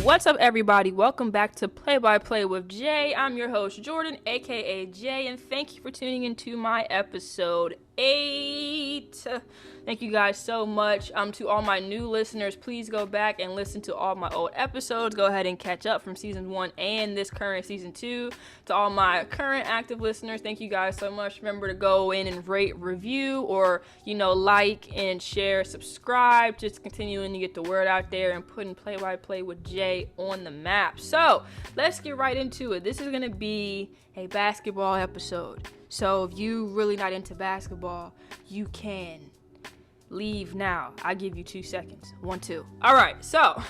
What's up, everybody? Welcome back to Play by Play with Jay. I'm your host, Jordan, aka Jay, and thank you for tuning into my episode 8. Thank you guys so much. To all my new listeners, please go back and listen to all my old episodes. Go ahead and catch up from season 1 and this current season 2. To all my current active listeners, thank you guys so much. Remember to go in and rate, review, or like and share, subscribe. Just continuing to get the word out there and putting Play by Play with Jay on the map. So let's get right into it. This is gonna be a basketball episode. So if you really not into basketball, you can leave now. I give you 2 seconds. 1, 2. All right. So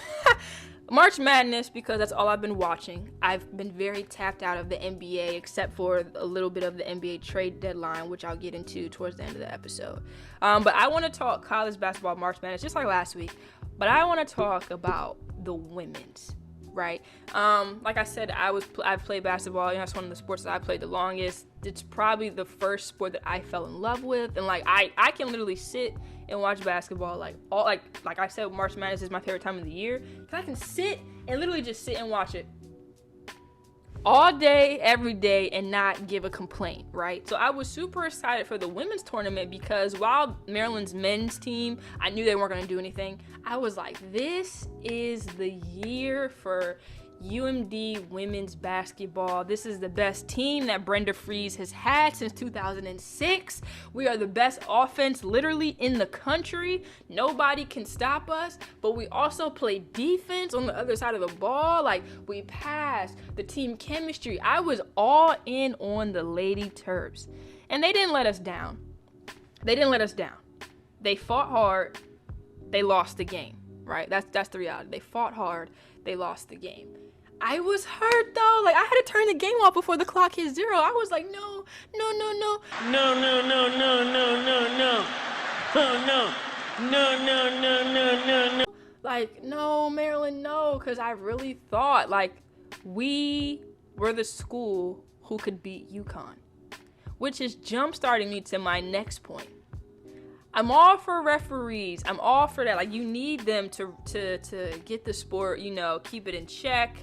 March Madness, because that's all I've been watching. I've been very tapped out of the NBA, except for a little bit of the NBA trade deadline, which I'll get into towards the end of the episode. But I want to talk college basketball March Madness, just like last week. But I want to talk about the women's. Right. Like I said, I've played basketball. That's one of the sports that I played the longest. It's probably the first sport that I fell in love with, and I can literally sit and watch basketball like I said, March Madness is my favorite time of the year. I can sit and literally just sit and watch it all day, every day, and not give a complaint, right? So I was super excited for the women's tournament because while Maryland's men's team, I knew they weren't going to do anything. I was like, this is the year for UMD women's basketball. This is the best team that Brenda Frese has had since 2006. We are the best offense literally in the country. Nobody can stop us, but we also play defense on the other side of the ball. We pass, the team chemistry. I was all in on the Lady Terps, and they didn't let us down. They fought hard. They lost the game, right? That's the reality. They fought hard. They lost the game. I was hurt though. I had to turn the game off before the clock hit 0. I was like, no. Oh no. No, Maryland, no. Because I really thought, we were the school who could beat UConn. Which is jump-starting me to my next point. I'm all for referees. I'm all for that. You need them to get the sport, keep it in check.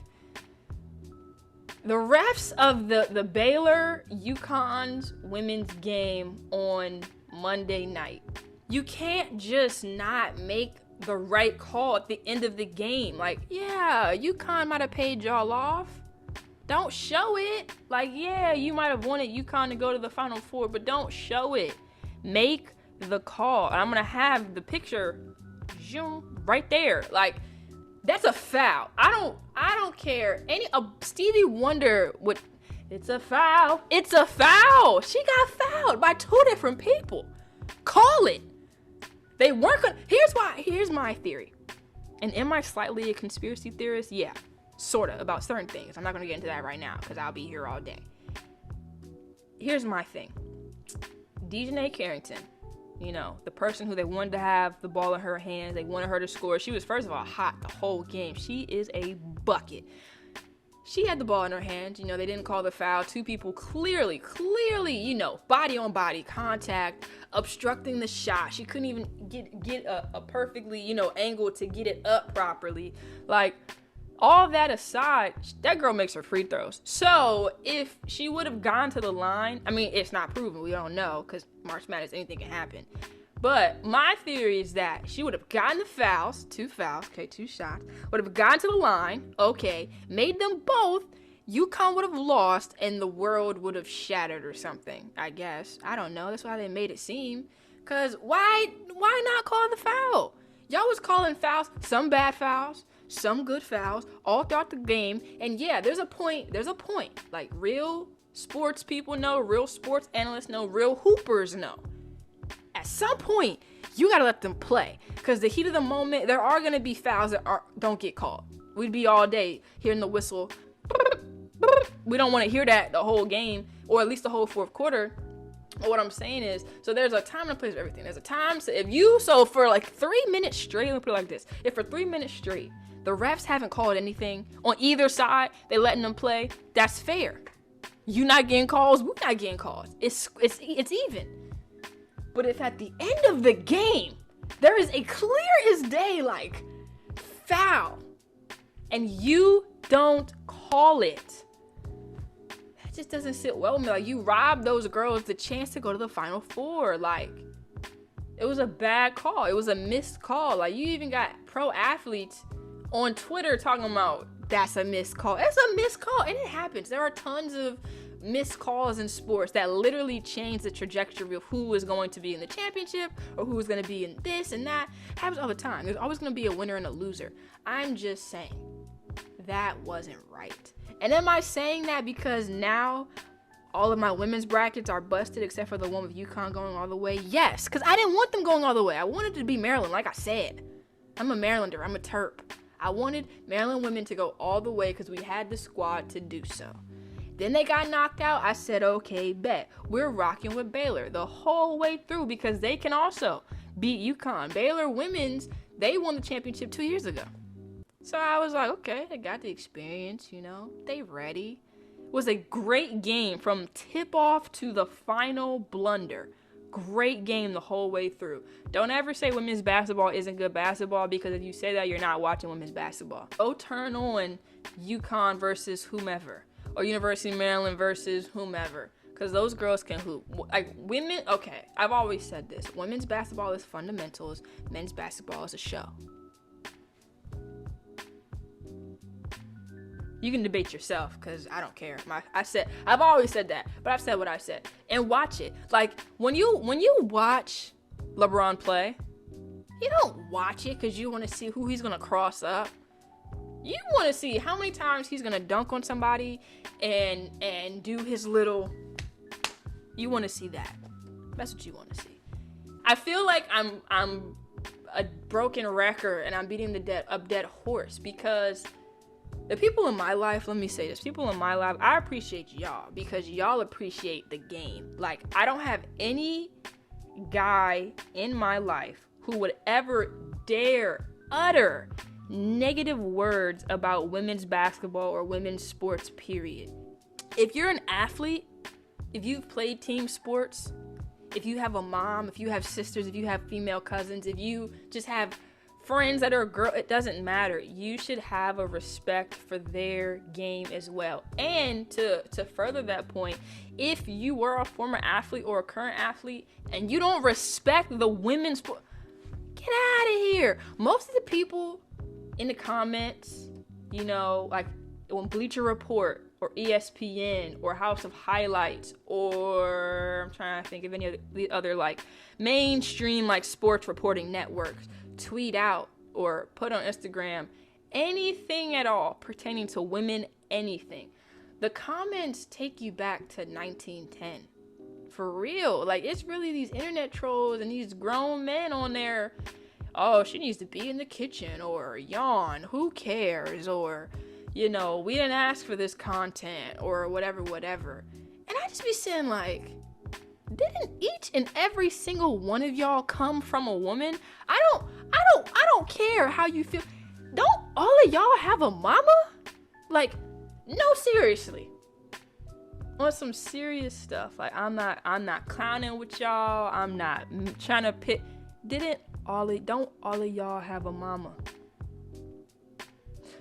The refs of the Baylor UConn's women's game on Monday night. You can't just not make the right call at the end of the game. UConn might have paid y'all off. Don't show it. You might have wanted UConn to go to the Final Four, but don't show it. Make the call. And I'm going to have the picture right there. That's a foul. I don't care. Stevie Wonder would. It's a foul. It's a foul. She got fouled by 2 different people. Call it. They weren't gonna. Here's my theory. And am I slightly a conspiracy theorist? Yeah, sorta, about certain things. I'm not gonna get into that right now because I'll be here all day. Here's my thing. Dejanay Carrington. The person who they wanted to have the ball in her hands. They wanted her to score. She was, first of all, hot the whole game. She is a bucket. She had the ball in her hands. They didn't call the foul. 2 people clearly, body on body contact, obstructing the shot. She couldn't even get a perfectly, angle to get it up properly. All that aside, that girl makes her free throws. So if she would have gone to the line, it's not proven. We don't know because March Madness, anything can happen. But my theory is that she would have gotten the fouls, 2 fouls, 2 shots, would have gone to the line, made them both. UConn would have lost and the world would have shattered or something, I guess. I don't know. That's why they made it seem. Because why not call the foul? Y'all was calling fouls, some bad fouls, some good fouls all throughout the game. And yeah, there's a point. Real sports people know, real sports analysts know, real hoopers know. At some point, you got to let them play. Because the heat of the moment, there are going to be fouls that don't get called. We'd be all day hearing the whistle. We don't want to hear that the whole game, or at least the whole fourth quarter. But what I'm saying is, so there's a time and a place for everything. There's a time, so for 3 minutes straight, let me put it like this. If for 3 minutes straight, the refs haven't called anything on either side, they letting them play, that's fair. You not getting calls, we not getting calls. It's even. But if at the end of the game, there is a clear as day, foul, and you don't call it. That just doesn't sit well with me. Like, you robbed those girls the chance to go to the Final Four. Like, it was a bad call. It was a missed call. Like, you even got pro athletes on Twitter talking about that's a missed call. It's a missed call, and it happens. There are tons of missed calls in sports that literally change the trajectory of who is going to be in the championship or who is going to be in this and that. It happens all the time. There's always going to be a winner and a loser. I'm just saying that wasn't right. And am I saying that because now all of my women's brackets are busted except for the one with UConn going all the way? Yes, because I didn't want them going all the way. I wanted it to be Maryland, like I said. I'm a Marylander. I'm a Terp. I wanted Maryland women to go all the way because we had the squad to do so. Then they got knocked out. I said, okay, bet. We're rocking with Baylor the whole way through because they can also beat UConn. Baylor women's, they won the championship 2 years ago. So I was like, okay, they got the experience, they ready. It was a great game from tip-off to the final blunder. Great game the whole way through. Don't ever say women's basketball isn't good basketball, because if you say that, you're not watching women's basketball. Go turn on UConn versus whomever, or University of Maryland versus whomever, because those girls can hoop. Like, women, okay, I've always said this. Women's basketball is fundamentals. Men's basketball is a show. You can debate yourself, because I don't care. I've always said that, but I've said what I said. And watch it. Like, when you watch LeBron play, you don't watch it because you want to see who he's going to cross up. You want to see how many times he's going to dunk on somebody and do his little... You want to see that. That's what you want to see. I feel like I'm a broken record and I'm beating a dead horse, because the people in my life, let me say this, people in my life, I appreciate y'all because y'all appreciate the game. Like, I don't have any guy in my life who would ever dare utter negative words about women's basketball or women's sports, period. If you're an athlete, if you've played team sports, if you have a mom, if you have sisters, if you have female cousins, if you just have friends that are a girl, it doesn't matter. You should have a respect for their game as well. And to further that point, if you were a former athlete or a current athlete and you don't respect the women's sport, get out of here. Most of the people in the comments, like on Bleacher Report or ESPN or House of Highlights, or I'm trying to think of any of the other like mainstream like sports reporting networks, tweet out or put on Instagram anything at all pertaining to women, anything, the comments take you back to 1910. For real. Like, it's really these internet trolls and these grown men on there. Oh, she needs to be in the kitchen, or yawn, who cares, or we didn't ask for this content, or whatever. And I just be saying, like, didn't each and every single one of y'all come from a woman? I don't care how you feel. Don't all of y'all have a mama? Like, no, seriously. On some serious stuff. Like, I'm not clowning with y'all. I'm not trying to pit. Don't all of y'all have a mama?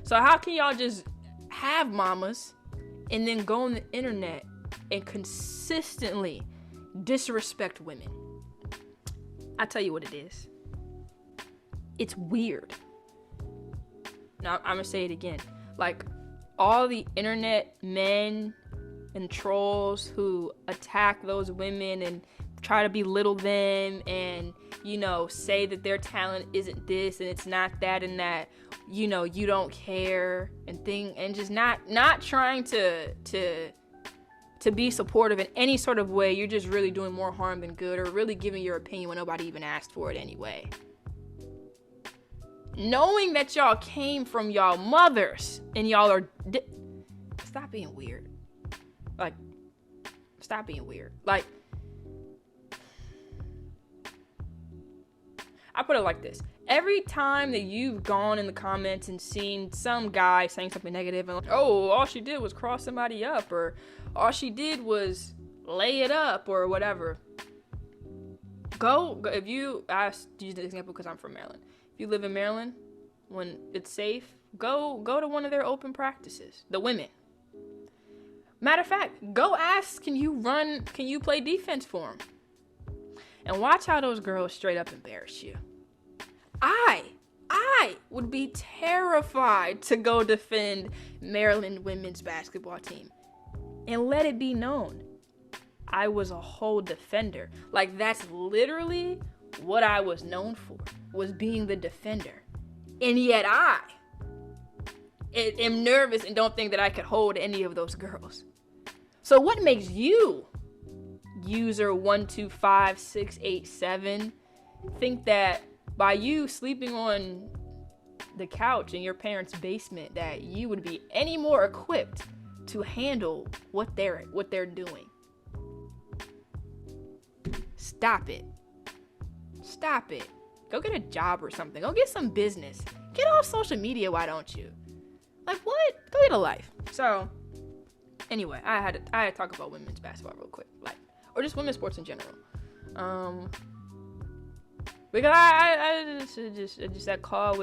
So how can y'all just have mamas and then go on the internet and consistently disrespect women? I tell you what it is. It's weird. Now, I'm gonna say it again. Like, all the internet men and trolls who attack those women and try to belittle them and, say that their talent isn't this and it's not that and that, you don't care and just not trying to be supportive in any sort of way. You're just really doing more harm than good, or really giving your opinion when nobody even asked for it anyway. Knowing that y'all came from y'all mothers and y'all are... Stop being weird. Like, stop being weird. Like, I put it like this. Every time that you've gone in the comments and seen some guy saying something negative and like, oh, all she did was cross somebody up, or all she did was lay it up, or whatever. Go if you, I use the example because I'm from Maryland. If you live in Maryland, when it's safe, Go to one of their open practices. The women. Matter of fact, go ask, can you play defense for them? And watch how those girls straight up embarrass you. I would be terrified to go defend Maryland women's basketball team. And let it be known, I was a whole defender. Like, that's literally what I was known for, was being the defender. And yet I am nervous and don't think that I could hold any of those girls. So what makes you, user 125687, think that by you sleeping on the couch in your parents' basement that you would be any more equipped to handle what they're doing? Stop it. Go get a job or something. Go get some business. Get off social media, why don't you? Like, what? Go get a life. So, anyway, I had to talk about women's basketball real quick, like, or just women's sports in general. Because I just that call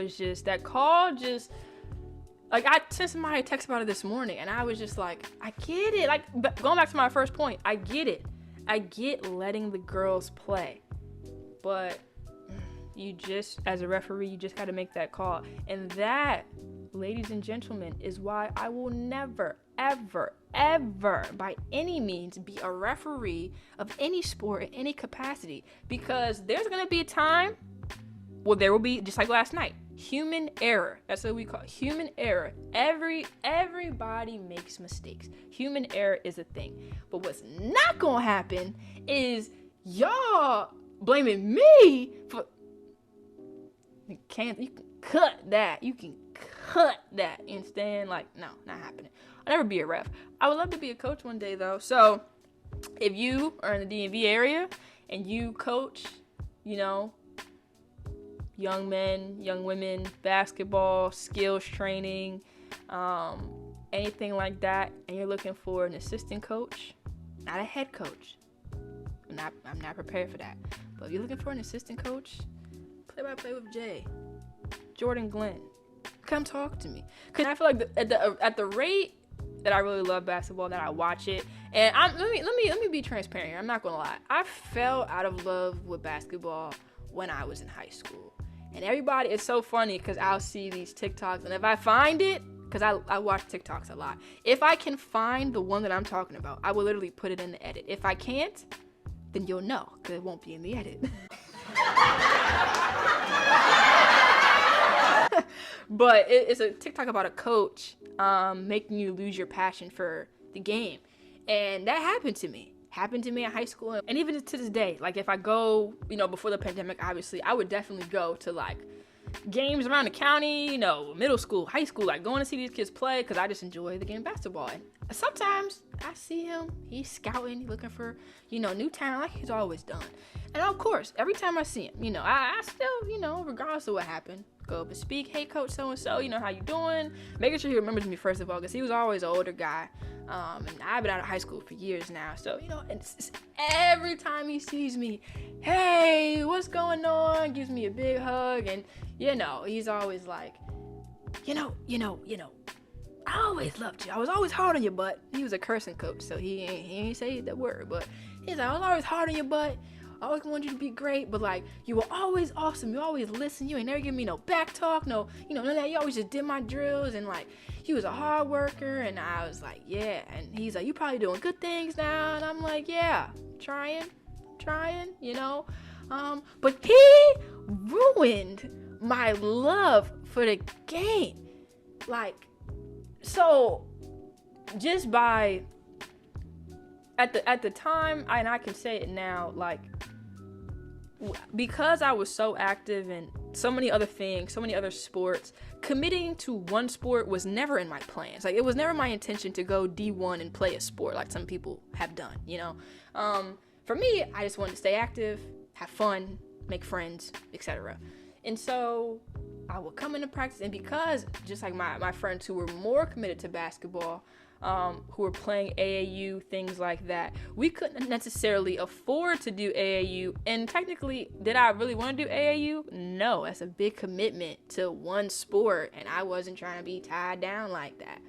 like, I sent somebody a text about it this morning, and I was just like, I get it. Like, going back to my first point, I get it. I get letting the girls play, but you just, as a referee, you just got to make that call. And that, ladies and gentlemen, is why I will never, ever, ever, by any means, be a referee of any sport in any capacity, because there's going to be a time, well, there will be, just like last night, human error. That's what we call it, human error. Everybody makes mistakes. Human error is a thing. But what's not gonna happen is y'all blaming me for. You can cut that. You can cut that and stand like, no, not happening. I'll never be a ref. I would love to be a coach one day though. So if you are in the DMV area and you coach, young men, young women, basketball, skills training, anything like that, and you're looking for an assistant coach, not a head coach. I'm not prepared for that. But if you're looking for an assistant coach, play with Jay, Jordan Glenn, come talk to me. Cause I feel like at the rate that I really love basketball, that I watch it, and let me be transparent here. I'm not gonna lie. I fell out of love with basketball when I was in high school. And everybody, it's so funny because I'll see these TikToks, and if I find it, because I watch TikToks a lot, if I can find the one that I'm talking about, I will literally put it in the edit. If I can't, then you'll know, because it won't be in the edit. But it's a TikTok about a coach making you lose your passion for the game. And that happened to me in high school, and even to this day. Like, if I go, before the pandemic, obviously, I would definitely go to, like, games around the county, middle school, high school, like, going to see these kids play, because I just enjoy the game of basketball. And sometimes I see him, he's scouting, looking for, new talent, like he's always done. And of course, every time I see him, I still, regardless of what happened, go up and speak, hey, coach so-and-so, how you doing? Making sure he remembers me, first of all, because he was always an older guy. And I've been out of high school for years now. So, and it's every time he sees me, hey, what's going on? Gives me a big hug. And, he's always like, I always loved you. I was always hard on your butt. He was a cursing coach, so he ain't say that word. But he's like, I was always hard on your butt. I always wanted you to be great, but, like, you were always awesome. You always listen. You ain't never give me no back talk, none of that. You always just did my drills, and, like, he was a hard worker. And I was like, yeah. And he's like, you probably doing good things now. And I'm like, yeah, trying, but he ruined my love for the game. Like, so just by, at the time, and I can say it now, like, because I was so active in so many other things, so many other sports, committing to one sport was never in my plans. Like, it was never my intention to go D1 and play a sport like some people have done, For me, I just wanted to stay active, have fun, make friends, etc. And so I would come into practice, and because, just like my friends who were more committed to basketball, who were playing AAU, things like that. We couldn't necessarily afford to do AAU. And technically, did I really want to do AAU? No, that's a big commitment to one sport, and I wasn't trying to be tied down like that.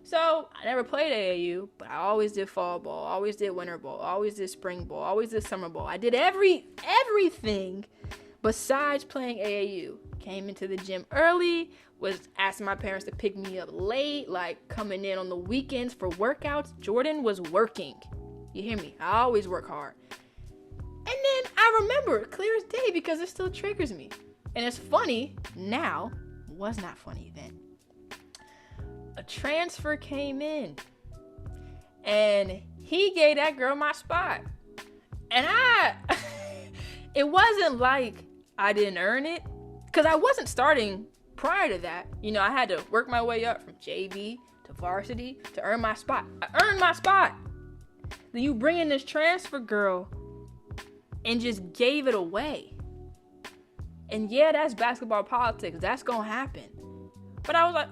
So I never played AAU, but I always did fall ball, always did winter ball, always did spring ball, always did summer ball. I did everything besides playing AAU. Came into the gym early, was asking my parents to pick me up late, like coming in on the weekends for workouts. Jordan was working. You hear me? I always work hard. And then I remember clear as day because it still triggers me. And it's funny now, was not funny then. A transfer came in and he gave that girl my spot. And it wasn't like I didn't earn it, because I wasn't starting prior to that. You know, I had to work my way up from JV to varsity to earn my spot. I earned my spot. Then you bring in this transfer girl and just gave it away. And yeah, that's basketball politics. That's gonna happen. But I was like,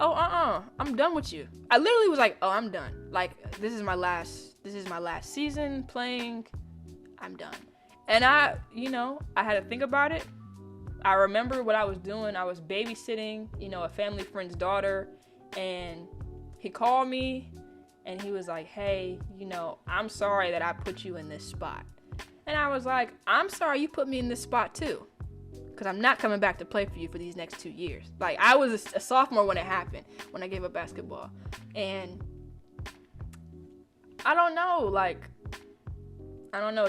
I'm done with you. I literally was like, I'm done. Like, this is my last season playing. I'm done. And I had to think about it. I remember what I was doing. I was babysitting, a family friend's daughter, and he called me and he was like, hey, I'm sorry that I put you in this spot. And I was like, I'm sorry you put me in this spot too, because I'm not coming back to play for you for these next 2 years. Like, I was a sophomore when it happened, when I gave up basketball. And I don't know,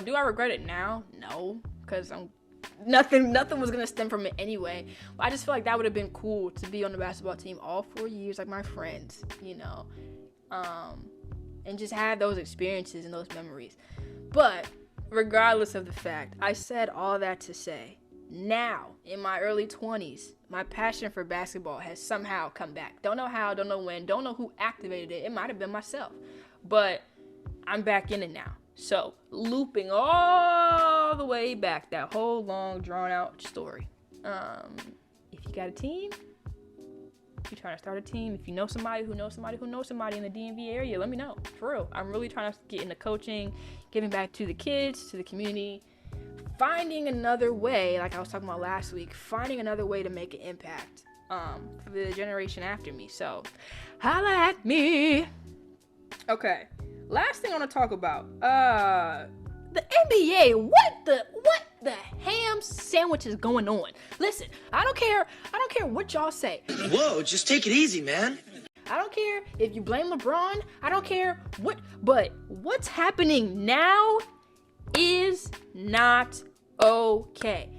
do I regret it now? No, because nothing was gonna stem from it anyway. But I just feel like that would have been cool to be on the basketball team all 4 years, like my friends, and just have those experiences and those memories. But regardless of the fact, I said all that to say, now in my early 20s, my passion for basketball has somehow come back. Don't know how, don't know when, don't know who activated it. It might have been myself, but I'm back in it now. So, looping all the way back, that whole long, drawn-out story. If you got a team, if you're trying to start a team, if you know somebody who knows somebody who knows somebody in the DMV area, let me know. For real. I'm really trying to get into coaching, giving back to the kids, to the community, finding another way, like I was talking about last week, finding another way to make an impact for the generation after me. So, holla at me. Okay. Last thing I want to talk about, the NBA. What the ham sandwich is going on? Listen, I don't care what y'all say. Whoa, just take it easy, man. I don't care if you blame LeBron. I don't care but what's happening now is not okay.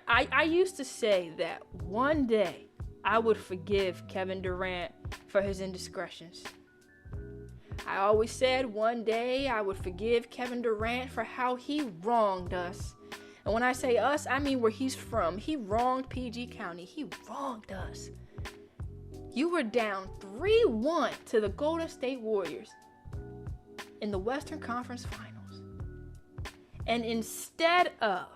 I used to say that one day I would forgive Kevin Durant for his indiscretions. I always said one day I would forgive Kevin Durant for how he wronged us. And when I say us, I mean where he's from. He wronged PG County. He wronged us. You were down 3-1 to the Golden State Warriors in the Western Conference Finals. And instead of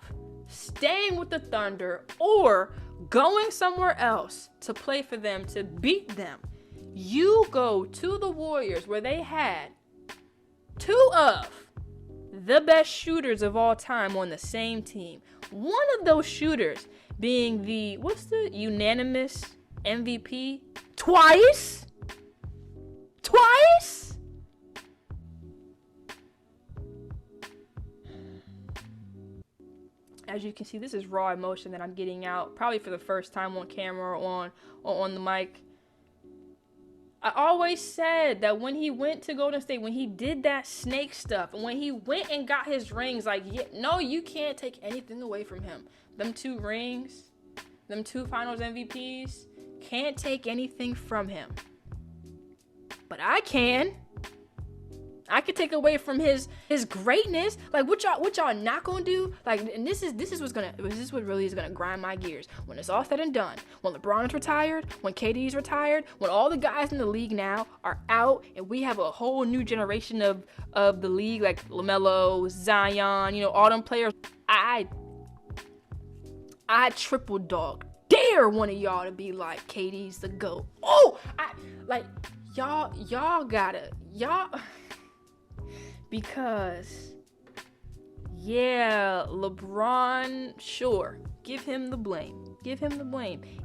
staying with the Thunder or going somewhere else to play for them, to beat them, you go to the Warriors where they had two of the best shooters of all time on the same team. One of those shooters being the unanimous MVP twice? As you can see, this is raw emotion that I'm getting out, probably for the first time on camera or on the mic. I always said that when he went to Golden State, when he did that snake stuff, and when he went and got his rings, no, you can't take anything away from him. Them 2 rings, them 2 finals MVPs, can't take anything from him. But I can. I could take away from his greatness. Like, what y'all not gonna do? Like, and this is what really is gonna grind my gears when it's all said and done. When LeBron is retired, when KD is retired, when all the guys in the league now are out, and we have a whole new generation of the league, like LaMelo, Zion, all them players. I triple dog dare one of y'all to be like, KD's the GOAT. y'all gotta, because, yeah, LeBron, sure, give him the blame.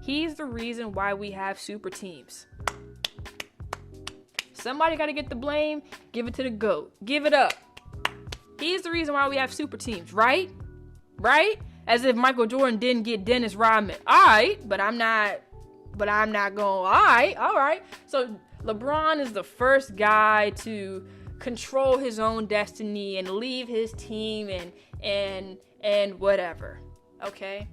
He's the reason why we have super teams. Somebody gotta get the blame, give it to the GOAT. Give it up. He's the reason why we have super teams, right? Right? As if Michael Jordan didn't get Dennis Rodman. Alright, but I'm not going, alright. So LeBron is the first guy to control his own destiny and leave his team and whatever. Okay?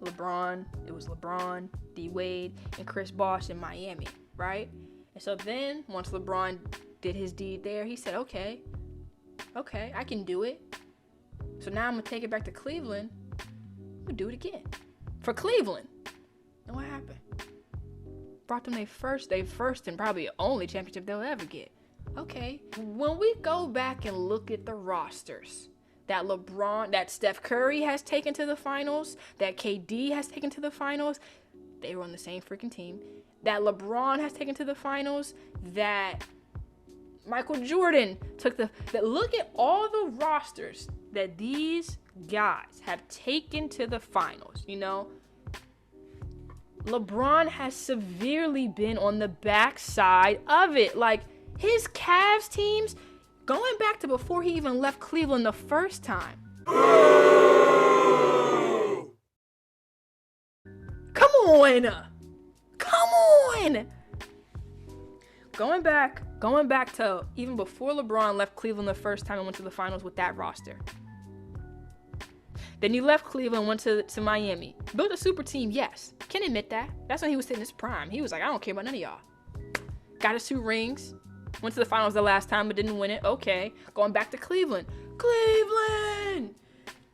It was LeBron, D Wade, and Chris Bosh in Miami, right? And so then once LeBron did his deed there, he said, okay, I can do it. So now I'm gonna take it back to Cleveland. I'm gonna do it again for Cleveland. And what happened? Brought them their first and probably only championship they'll ever get. Okay, when we go back and look at the rosters that Steph Curry has taken to the finals, that KD has taken to the finals, they were on the same freaking team, that LeBron has taken to the finals, that Michael Jordan took look at all the rosters that these guys have taken to the finals, you know? LeBron has severely been on the backside of it. Like, his Cavs teams, going back to before he even left Cleveland the first time. Come on! Going back to even before LeBron left Cleveland the first time and went to the finals with that roster. Then he left Cleveland, went to Miami. Built a super team, yes. Can admit that. That's when he was hitting his prime. He was like, I don't care about none of y'all. Got his 2 rings. Went to the finals the last time but didn't win it. Okay. Going back to Cleveland. Cleveland!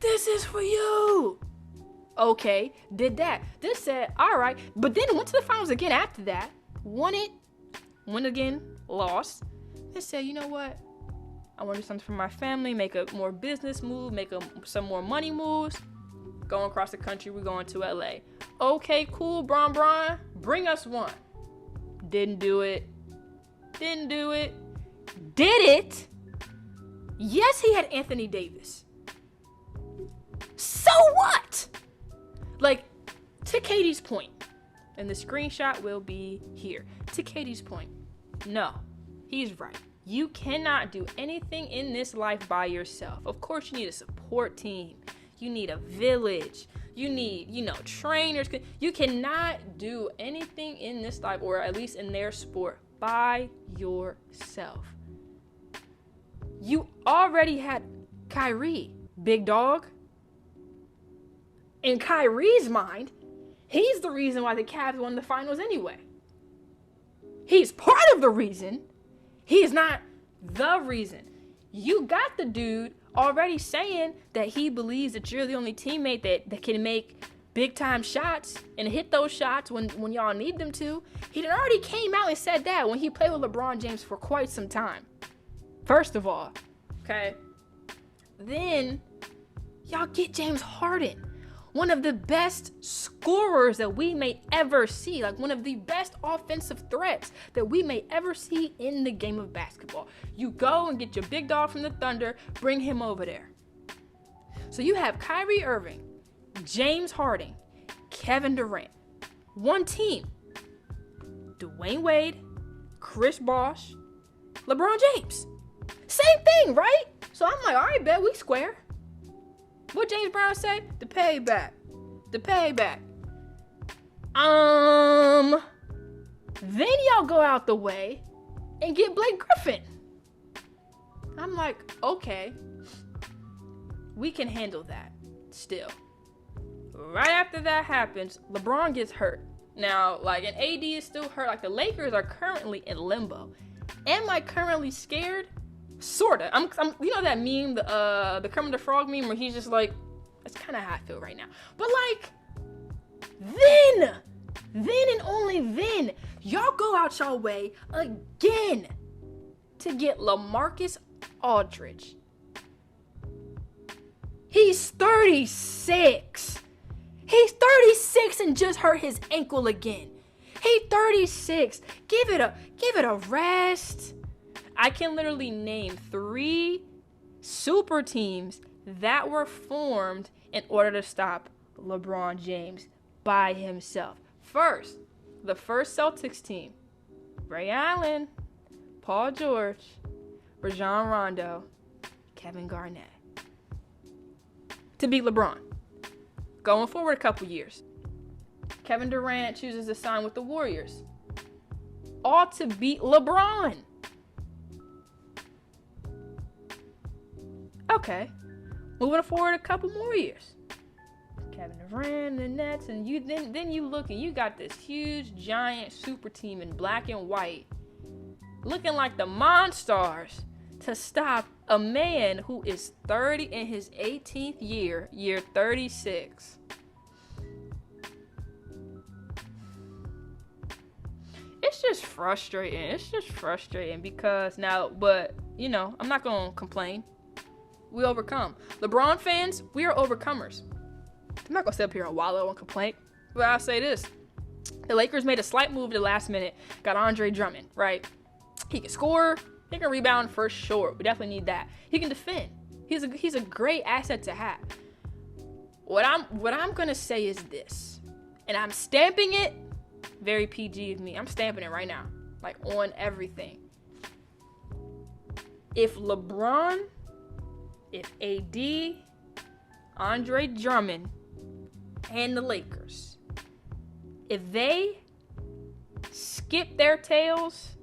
This is for you! Okay. Did that. Then said, alright. But then went to the finals again after that. Won it. Won again. Lost. Then said, you know what? I want to do something for my family, make a more business move, make some more money moves. Going across the country, we're going to LA. Okay, cool, Bron, bring us one. Didn't do it. Did it? Yes, he had Anthony Davis. So what? Like, to Katie's point, and the screenshot will be here. To Katie's point, no, he's right. You cannot do anything in this life by yourself. Of course, you need a support team. You need a village. You need, trainers. You cannot do anything in this life, or at least in their sport, by yourself. You already had Kyrie, big dog. In Kyrie's mind, he's the reason why the Cavs won the finals anyway. He's part of the reason. He is not the reason. You got the dude already saying that he believes that you're the only teammate that can make big time shots and hit those shots when y'all need them to. He already came out and said that when he played with LeBron James for quite some time. First of all, okay? Then y'all get James Harden. One of the best scorers that we may ever see, like one of the best offensive threats that we may ever see in the game of basketball. You go and get your big dog from the Thunder, bring him over there. So you have Kyrie Irving, James Harden, Kevin Durant. One team. Dwayne Wade, Chris Bosh, LeBron James. Same thing, right? So I'm like, all right, bet we square. What James Brown say? The payback. Then y'all go out the way and get Blake Griffin. I'm like, okay, we can handle that still. Right after that happens, LeBron gets hurt. Now, and AD is still hurt. Like, the Lakers are currently in limbo. Am I currently scared? Sorta. I'm you know that meme, the Kermit the Frog meme, where he's just like, that's kind of how I feel right now. But then and only then, y'all go out y'all way again to get LaMarcus Aldridge. He's 36. He's 36 and just hurt his ankle again. He 36. Give it a rest. I can literally name 3 super teams that were formed in order to stop LeBron James by himself. First, the first Celtics team, Ray Allen, Paul George, Rajon Rondo, Kevin Garnett. To beat LeBron. Going forward a couple years, Kevin Durant chooses to sign with the Warriors. All to beat LeBron. Okay. Moving forward a couple more years. Kevin Durant, the Nets, and then you look and you got this huge, giant super team in black and white looking like the Monstars to stop a man who is 30 in his 18th year 36. It's just frustrating because now, but, you know, I'm not going to complain. We overcome. LeBron fans, we are overcomers. I'm not going to sit up here and wallow and complain, but I'll say this. The Lakers made a slight move at the last minute, got Andre Drummond, right? He can score, he can rebound for sure. We definitely need that. He can defend. He's a great asset to have. What I'm going to say is this, and I'm stamping it, very PG of me. I'm stamping it right now, like on everything. If LeBron, if AD, Andre Drummond, and the Lakers, if they skip their tails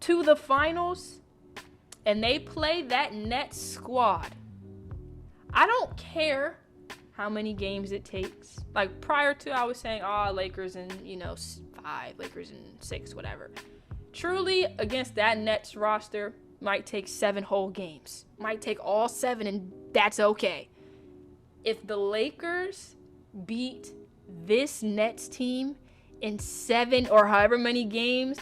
to the finals and they play that Nets squad, I don't care how many games it takes. Like prior to, I was saying, Lakers in, 5, Lakers in 6, whatever. Truly, against that Nets roster, might take 7 whole games. Might take all 7, and that's okay. If the Lakers beat this Nets team in 7 or however many games,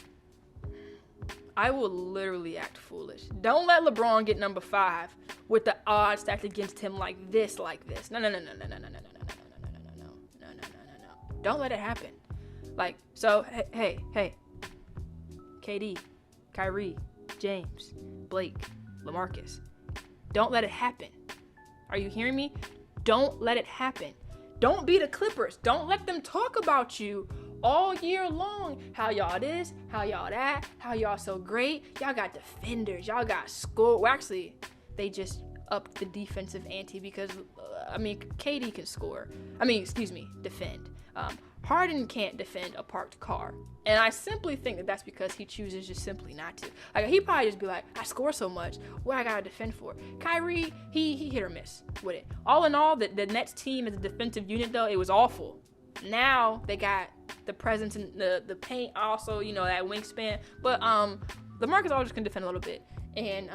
I will literally act foolish. Don't let LeBron get number 5 with the odds stacked against him like this. No. Don't let it happen. Like, so, hey. KD, Kyrie, James, Blake, LaMarcus. Don't let it happen. Are you hearing me? Don't let it happen. Don't be the Clippers. Don't let them talk about you all year long. How y'all this, how y'all that, how y'all so great. Y'all got defenders. Y'all got score. Well, actually, they just upped the defensive ante because, KD can score. Defend. Harden can't defend a parked car. And I simply think that that's because he chooses just simply not to. Like, he probably just be like, I score so much, what I gotta defend for? Kyrie, he hit or miss with it. All in all, the Nets team as a defensive unit, though, it was awful. Now they got the presence in the paint, also, that wingspan. But LaMarcus Aldridge can defend a little bit. And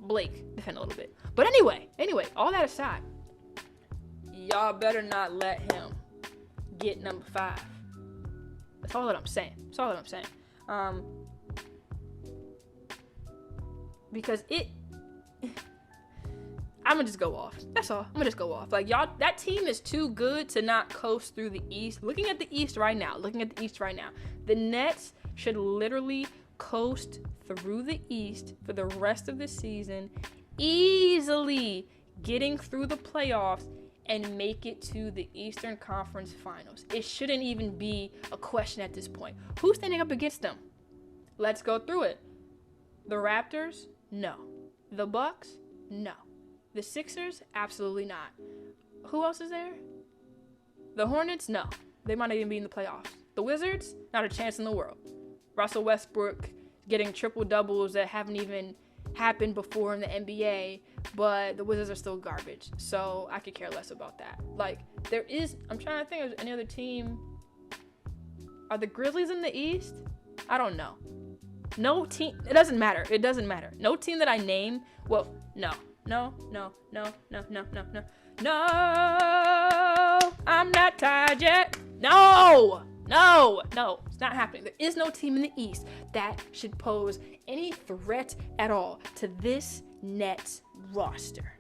Blake defend a little bit. But anyway, all that aside, y'all better not let him get number 5. That's all that I'm saying. Because I'm gonna just go off. That's all. I'm gonna just go off. Like, y'all, that team is too good to not coast through the East. Looking at the East right now, the Nets should literally coast through the East for the rest of the season, easily getting through the playoffs and make it to the Eastern Conference Finals. It shouldn't even be a question at this point. Who's standing up against them? Let's go through it. The Raptors? No. The Bucks? No. The Sixers? Absolutely not. Who else is there? The Hornets? No. They might not even be in the playoffs. The Wizards? Not a chance in the world. Russell Westbrook getting triple doubles that haven't even happened before in the NBA, but the Wizards are still garbage. So I could care less about that. Like, I'm trying to think of any other team. Are the Grizzlies in the East? I don't know. No team. It doesn't matter. No team that I name. Well, no. I'm not tired yet. No, it's not happening. There is no team in the East that should pose any threat at all to this Nets roster.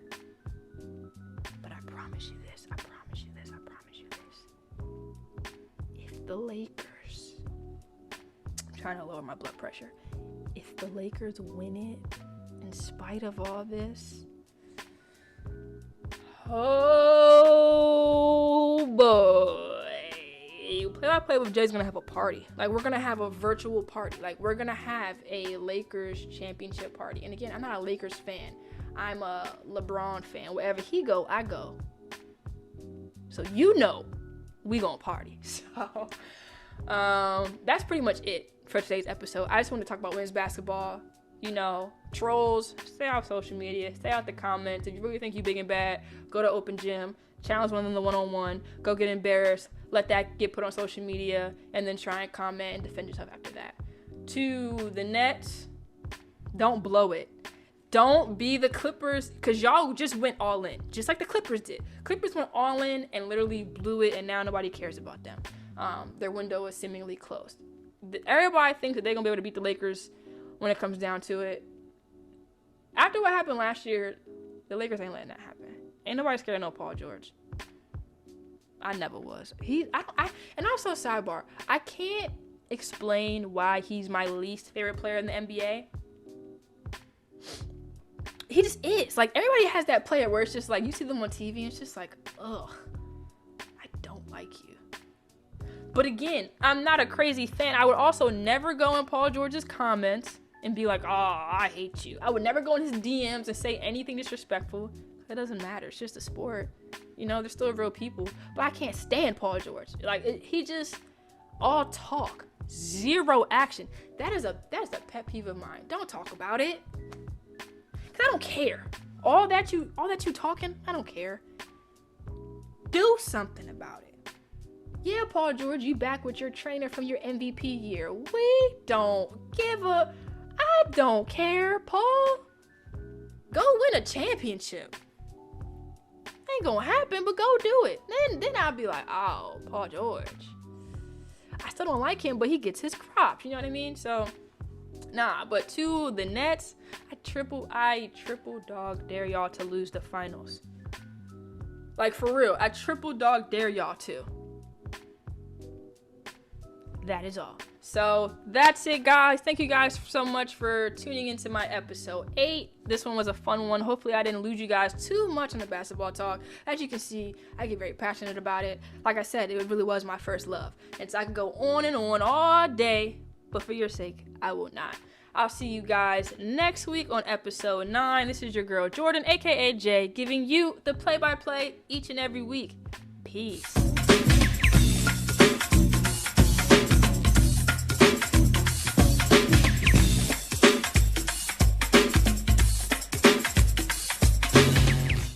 But I promise you this. If the Lakers trying to lower my blood pressure. If the Lakers win it, in spite of all this, oh boy. Play-by-play with Jay's gonna have a party. Like, we're gonna have a virtual party. Like, we're gonna have a Lakers championship party. And again, I'm not a Lakers fan. I'm a LeBron fan. Wherever he go, I go. So we gonna party. So that's pretty much it for today's episode. I just want to talk about women's basketball. Trolls, stay off social media, stay out the comments. If you really think you big and bad, go to Open Gym, challenge one of them the one-on-one, go get embarrassed, let that get put on social media, and then try and comment and defend yourself after that. To the Nets, don't blow it. Don't be the Clippers, because y'all just went all in, just like the Clippers did. Clippers went all in and literally blew it, and now nobody cares about them. Their window is seemingly closed. Everybody thinks that they're going to be able to beat the Lakers when it comes down to it. After what happened last year, the Lakers ain't letting that happen. Ain't nobody scared of no Paul George. I never was. And also, sidebar, I can't explain why he's my least favorite player in the NBA. He just is. Like, everybody has that player where it's just like, you see them on TV and it's just like, ugh, I don't like you. But again, I'm not a crazy fan. I would also never go in Paul George's comments and be like, oh, I hate you. I would never go in his DMs and say anything disrespectful. It doesn't matter. It's just a sport. They're still real people. But I can't stand Paul George. He just all talk, zero action. That is a pet peeve of mine. Don't talk about it. Cause I don't care. All that you talking, I don't care. Do something about it. Yeah, Paul George, you back with your trainer from your MVP year. I don't care, Paul. Go win a championship. Ain't gonna happen, but go do it. Then I'll be like, oh, Paul George. I still don't like him, but he gets his crops. You know what I mean? So, nah. But to the Nets, I triple dog dare y'all to lose the finals. Like, for real, I triple dog dare y'all to. That is all. So that's it, guys. Thank you guys so much for tuning into my episode 8. This one was a fun one. Hopefully I didn't lose you guys too much on the basketball talk. As you can see, I get very passionate about it. Like I said, it really was my first love. And so I could go on and on all day, but for your sake, I will not. I'll see you guys next week on episode 9. This is your girl Jordan, aka Jay, giving you the play-by-play each and every week. Peace.